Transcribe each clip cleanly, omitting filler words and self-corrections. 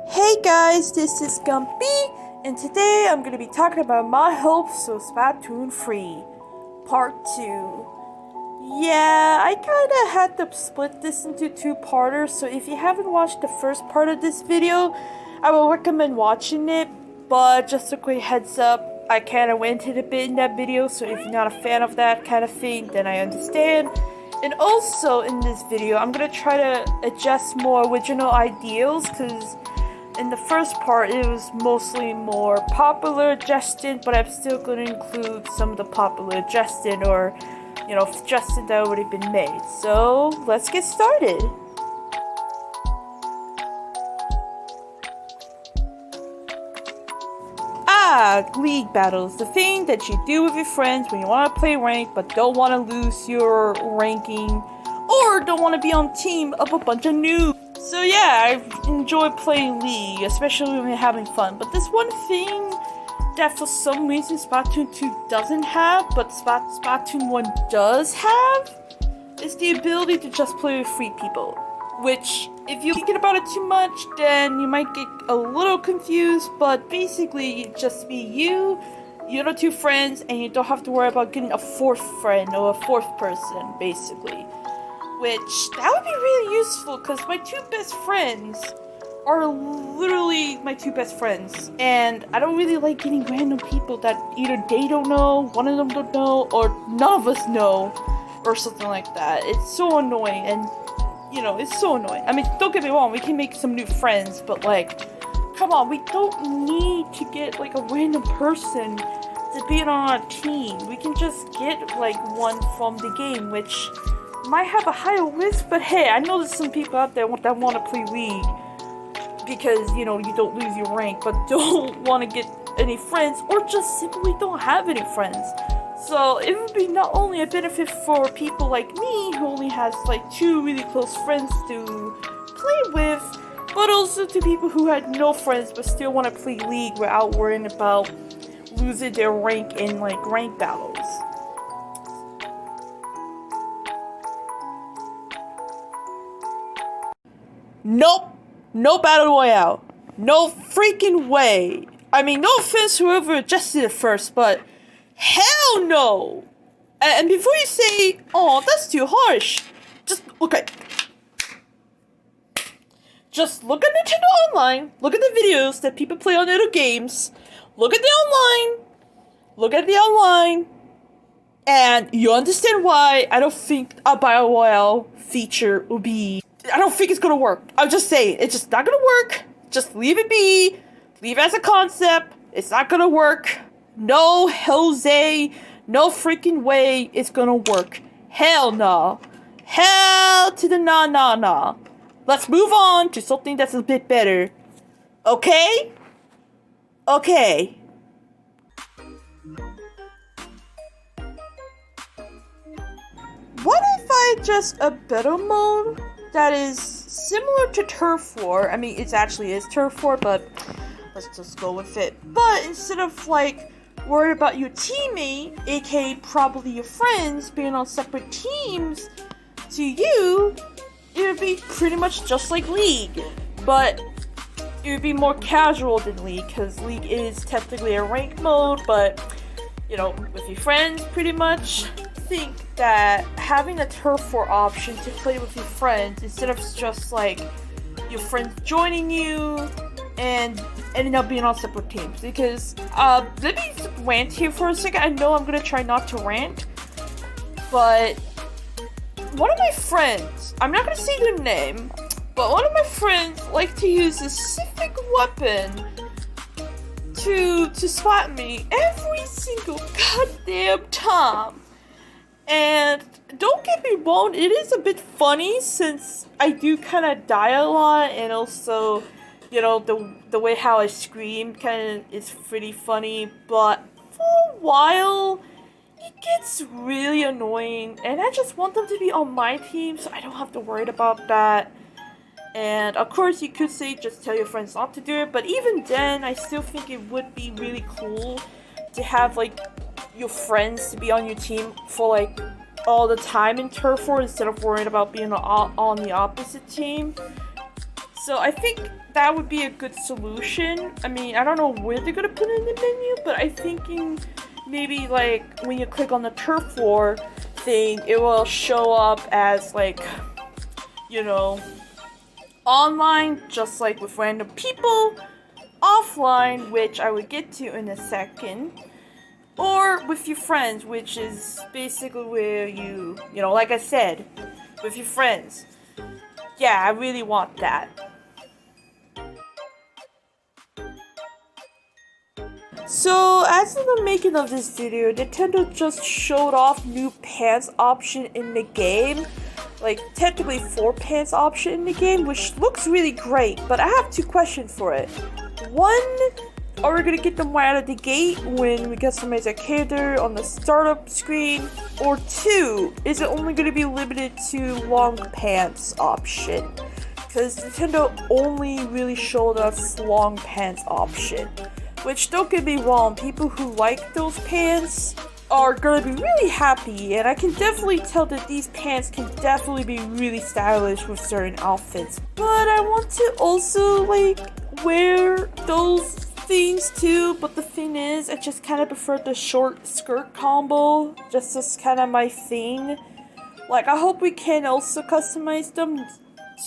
Hey guys, this is Gumpy, and today I'm going to be talking about my hopes of Splatoon 3, Part 2. Yeah, I kind of had to split this into two-parters, so if you haven't watched the first part of this video, I will recommend watching it, but just a quick heads up, I kind of went into a bit in that video, so if you're not a fan of that kind of thing, then I understand. And also in this video, I'm going to try to adjust more original ideals, because in the first part, it was mostly more popular Justin, but I'm still going to include some of the popular Justin or, Justin that already been made. So, let's get started. League battles. The thing that you do with your friends when you want to play ranked but don't want to lose your ranking or don't want to be on team of a bunch of noobs. So yeah, I enjoy playing League, especially when we're having fun. But this one thing that for some reason Splatoon 2 doesn't have, but Splatoon 1 does have, is the ability to just play with 3 people. Which, if you're thinking about it too much, then you might get a little confused, but basically you just be your other 2 friends, and you don't have to worry about getting a 4th friend or a 4th person, basically. Which, that would be really useful, because my 2 best friends are literally my 2 best friends. And I don't really like getting random people that either they don't know, one of them don't know, or none of us know, or something like that. It's so annoying, and, it's so annoying. I mean, don't get me wrong, we can make some new friends, but, come on, we don't need to get, a random person to be on our team. We can just get, one from the game, which might have a higher risk, but hey, I know there's some people out there that want to play League because, you don't lose your rank, but don't want to get any friends, or just simply don't have any friends. So it would be not only a benefit for people like me, who only has, 2 really close friends to play with, but also to people who had no friends but still want to play League without worrying about losing their rank in, rank battles. Nope. No battle royale. No freaking way. I mean, no offense to whoever adjusted it first, but hell no. And before you say, oh, that's too harsh, just look at Nintendo Online. Look at the videos that people play on other games. Look at the online. And you understand why I don't think a battle royale feature will be. I don't think it's gonna work. I'm just saying, it's just not gonna work. Just leave it be. Leave it as a concept. It's not gonna work. No Jose, no freaking way it's gonna work. Hell no. Hell to the nah. Let's move on to something that's a bit better. Okay? Okay. What if I just a better mode that is similar to Turf War? I mean, it actually is Turf War, but let's just go with it. But instead of, worried about your teammate, aka probably your friends, being on separate teams to you, it would be pretty much just like League. But it would be more casual than League, because League is technically a rank mode, but, with your friends, pretty much. Think that having a Turf War option to play with your friends instead of just your friends joining you and ending up being on separate teams, because let me rant here for a second. I know I'm gonna try not to rant, but one of my friends, I'm not gonna say their name, but one of my friends like to use a specific weapon to spot me every single goddamn time. And don't get me wrong, it is a bit funny since I do kind of die a lot, and also, the way how I scream kind of is pretty funny, but for a while, it gets really annoying, and I just want them to be on my team so I don't have to worry about that. And of course, you could say just tell your friends not to do it, but even then, I still think it would be really cool to have, your friends to be on your team for all the time in Turf War instead of worrying about being on the opposite team. So I think that would be a good solution. I mean, I don't know where they're gonna put it in the menu, but I'm thinking maybe like when you click on the turf war thing, it will show up as like, you know, online, just like with random people, offline, which I would get to in a second, or with your friends, which is basically where you know, like I said, with your friends. Yeah, I really want that. So, as of the making of this video, Nintendo just showed off new pants option in the game. Like, technically 4 pants option in the game, which looks really great, but I have 2 questions for it. One, are we gonna get them right out of the gate when we customize our character on the startup screen? Or 2, is it only gonna be limited to long pants option? Because Nintendo only really showed us long pants option. Which, don't get me wrong, people who like those pants are gonna be really happy, and I can definitely tell that these pants can definitely be really stylish with certain outfits. But I want to also, like, wear those things too, but the thing is, I just kind of prefer the short skirt combo, just as kind of my thing. Like, I hope we can also customize them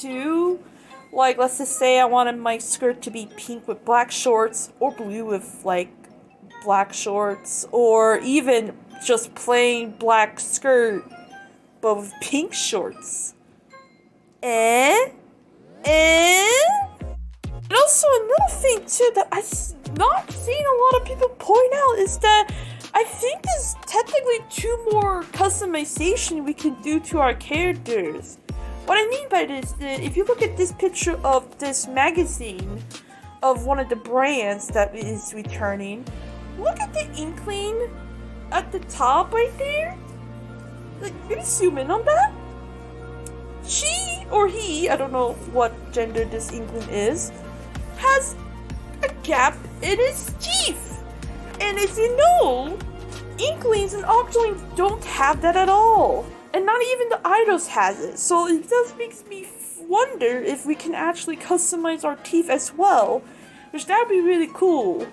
too. Like, let's just say I wanted my skirt to be pink with black shorts, or blue with, like, black shorts, or even just plain black skirt, but with pink shorts. And also another thing, too, that I've not seen a lot of people point out is that I think there's technically 2 more customization we can do to our characters. What I mean by this is, if you look at this picture of this magazine of one of the brands that is returning, look at the inkling at the top right there. Like, maybe zoom in on that. She or he, I don't know what gender this inkling is, has a gap in his teeth. And as you know, inklings and octolings don't have that at all. And not even the idols has it. So it does makes me wonder if we can actually customize our teeth as well. Which that would be really cool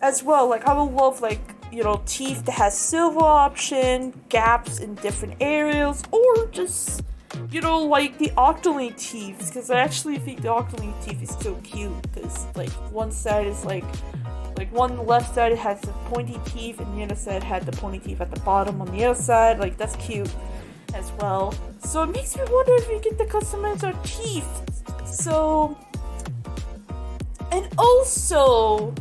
as well. Like, I would love, like, you know, teeth that has silver option, gaps in different areas, or just, you know, like the octoling teeth. Because I actually think the octoling teeth is so cute. Because, like, one side is like one left side has the pointy teeth, and the other side had the pointy teeth at the bottom on the other side. Like, that's cute as well. So it makes me wonder if we get to customize our teeth. So, and also,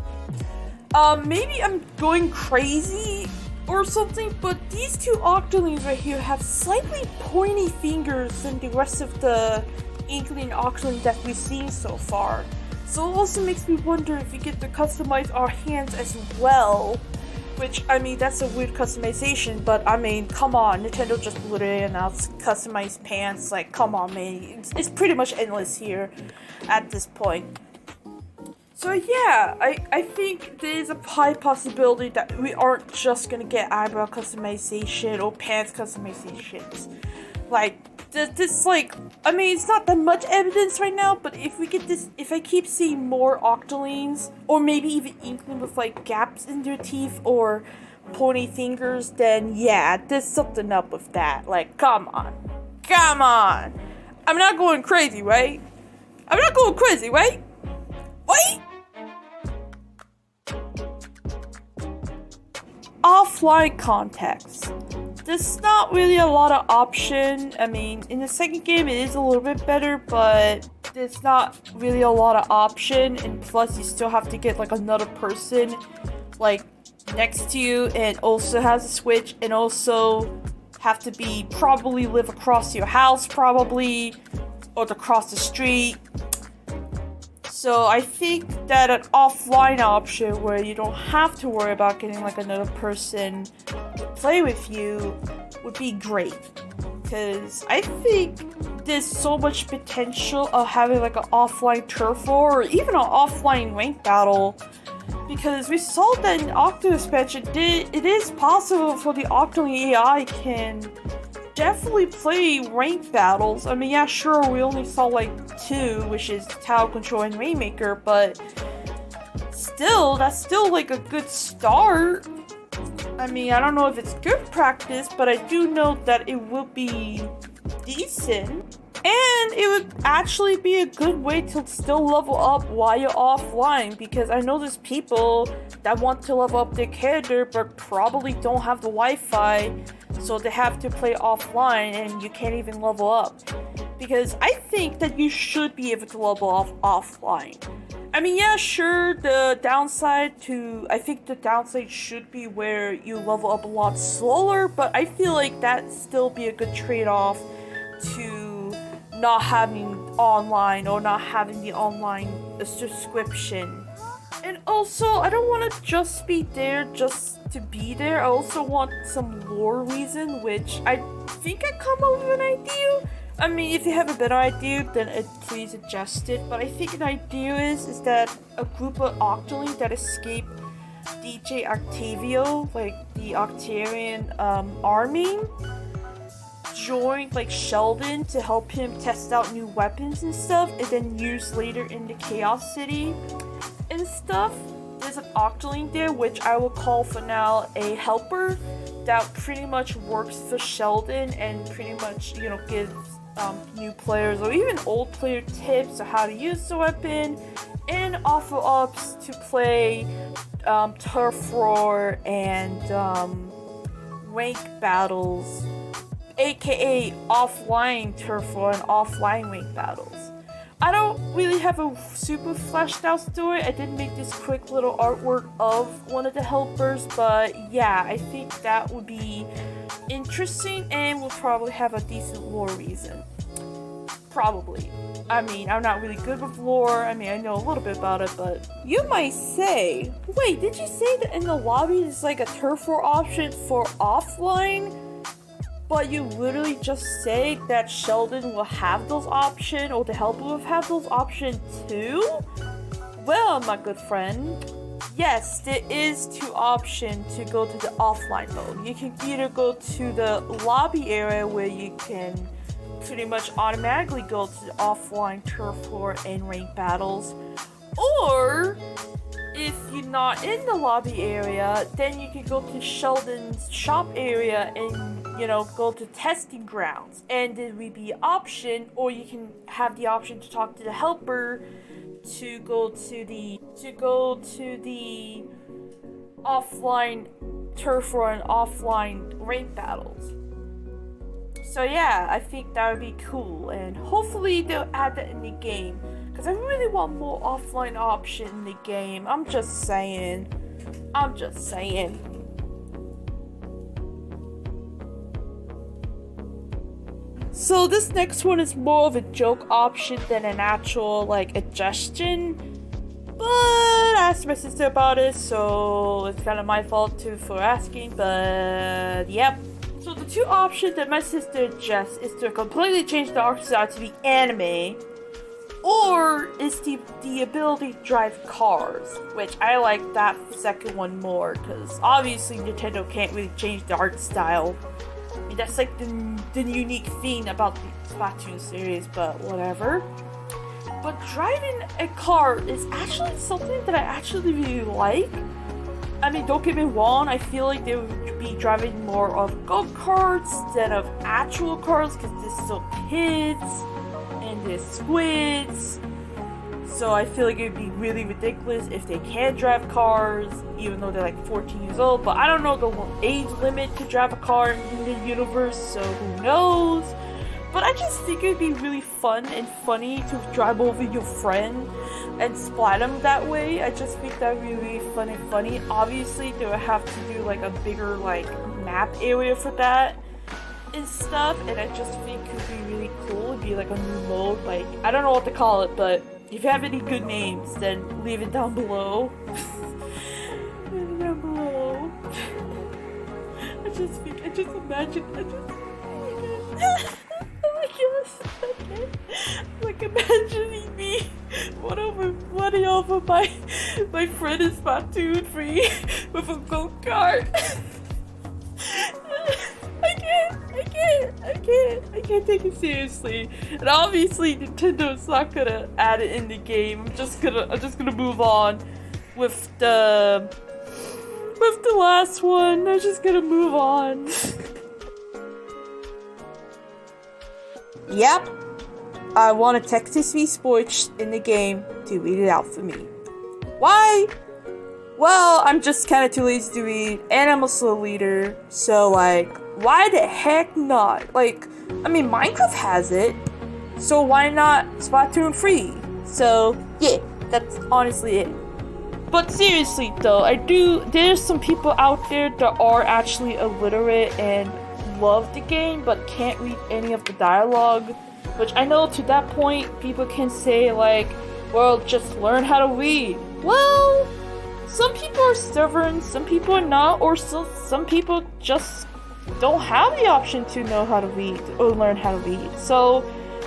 maybe I'm going crazy or something, but these 2 octolings right here have slightly pointy fingers than the rest of the inkling octoling that we've seen so far. So it also makes me wonder if we get to customize our hands as well. Which, I mean, that's a weird customization, but I mean, come on, Nintendo just literally announced customized pants. Like, come on, man, it's pretty much endless here at this point. So yeah, I think there's a high possibility that we aren't just gonna get eyebrow customization or pants customizations. Like, this, like, I mean, it's not that much evidence right now, but if we get this, if I keep seeing more octolings, or maybe even inkling with, like, gaps in their teeth, or pointy fingers, then yeah, there's something up with that. Like, come on. I'm not going crazy, right? Wait! Offline context. There's not really a lot of option. I mean, in the second game it is a little bit better, but there's not really a lot of option, and plus you still have to get like another person like next to you and also has a Switch, and also have to be probably live across your house probably, or across the street. So I think that an offline option where you don't have to worry about getting like another person to play with you would be great. Because I think there's so much potential of having like an offline turf war or even an offline rank battle. Because we saw that in Octo expansion, it is possible for the Octoling AI can definitely play ranked battles. I mean, yeah, sure, we only saw like 2, which is Tower Control and Rainmaker, but still, that's still like a good start. I mean, I don't know if it's good practice, but I do know that it will be decent. And it would actually be a good way to still level up while you're offline, because I know there's people that want to level up their character but probably don't have the Wi-Fi, so they have to play offline and you can't even level up. Because I think that you should be able to level up offline. I mean, yeah, sure, I think the downside should be where you level up a lot slower, but I feel like that'd still be a good trade-off to not having online or not having the online subscription. And also, I don't want to just be there just to be there. I also want some lore reason, which I think I come up with an idea. I mean, if you have a better idea, then please suggest it. But I think an idea is that a group of Octoling that escaped DJ Octavio, like the Octarian army, joined like Sheldon to help him test out new weapons and stuff, and then use later in the Chaos City and stuff. There's an Octoling there, which I will call for now a helper that pretty much works for Sheldon and pretty much, you know, gives new players or even old player tips on how to use the weapon, and offer ups to play turf roar and rank battles, aka offline turf war and offline rank battles. I don't really have a super fleshed out story. I did make this quick little artwork of one of the helpers, but yeah, I think that would be interesting and will probably have a decent lore reason. Probably. I mean, I'm not really good with lore. I mean, I know a little bit about it, but you might say, wait, did you say that in the lobby there's like a turf war option for offline? But you literally just say that Sheldon will have those options, or the helper will have those options too? Well, my good friend, yes, there is 2 options to go to the offline mode. You can either go to the lobby area where you can pretty much automatically go to the offline turf war and rank battles, or if you're not in the lobby area, then you can go to Sheldon's shop area and, you know, go to testing grounds, and there will be an option, or you can have the option to talk to the helper to go to the offline turf war and offline rank battles. So yeah, I think that would be cool, and hopefully they'll add that in the game, because I really want more offline option in the game. I'm just saying. So this next one is more of a joke option than an actual like suggestion. But I asked my sister about it, so it's kind of my fault too for asking, but yep. So the 2 options that my sister suggests is to completely change the art style to be anime, or is the ability to drive cars, which I like that second one more, because obviously Nintendo can't really change the art style. I mean, that's like the unique thing about the Splatoon series, but whatever. But driving a car is actually something that I actually really like. I mean, don't get me wrong, I feel like they would be driving more of go-karts instead of actual cars, because they're still kids and they're squids. So I feel like it would be really ridiculous if they can't drive cars, even though they're like 14 years old. But I don't know the age limit to drive a car in the universe, so who knows? But I just think it would be really fun and funny to drive over your friend and splat them that way. I just think that would be really fun and funny. Obviously, they would have to do like a bigger like map area for that and stuff, and I just think it would be really cool. It'd be like a new mode, like, I don't know what to call it, but if you have any good names, then leave it down below. Leave it down below. I just imagine, oh my gosh, okay. Like imagining me one over my friend is Splatoon 3 with a go-kart. I can't. I can't take it seriously. And obviously Nintendo's not gonna add it in the game. I'm just gonna move on with the last one. I'm just gonna move on. Yep. I want a Texas v Sports in the game to read it out for me. Why? Well, I'm just kind of too lazy to read, and I'm a slow reader, so like, why the heck not? Like, I mean, Minecraft has it, so why not Splatoon 3? So, yeah, that's honestly it. But seriously though, there's some people out there that are actually illiterate and love the game, but can't read any of the dialogue, which I know to that point, people can say like, well, just learn how to read. Well, some people are stubborn, some people are not, or some people just don't have the option to know how to read or learn how to read. So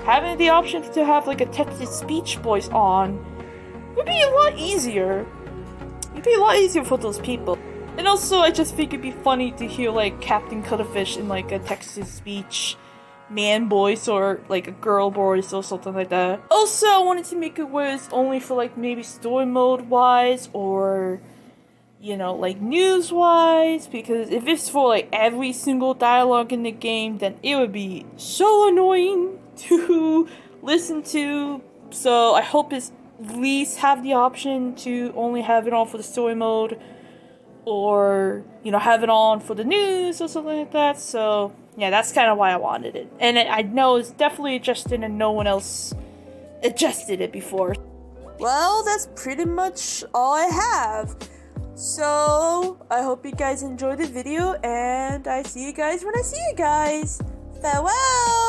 having the option to have like a text-to-speech voice on would be a lot easier. It'd be a lot easier for those people. And also, I just think it'd be funny to hear like Captain Cuttlefish in like a text-to-speech man voice or like a girl voice or something like that. Also, I wanted to make it where it's only for like maybe story mode wise or, you know, like news wise, because if it's for like every single dialogue in the game, then it would be so annoying to listen to. So I hope it's at least have the option to only have it on for the story mode, or, you know, have it on for the news or something like that. So yeah, that's kind of why I wanted it. And I know it's definitely adjusted and no one else adjusted it before. Well, that's pretty much all I have. So, I hope you guys enjoyed the video, and I see you guys when I see you guys. Farewell!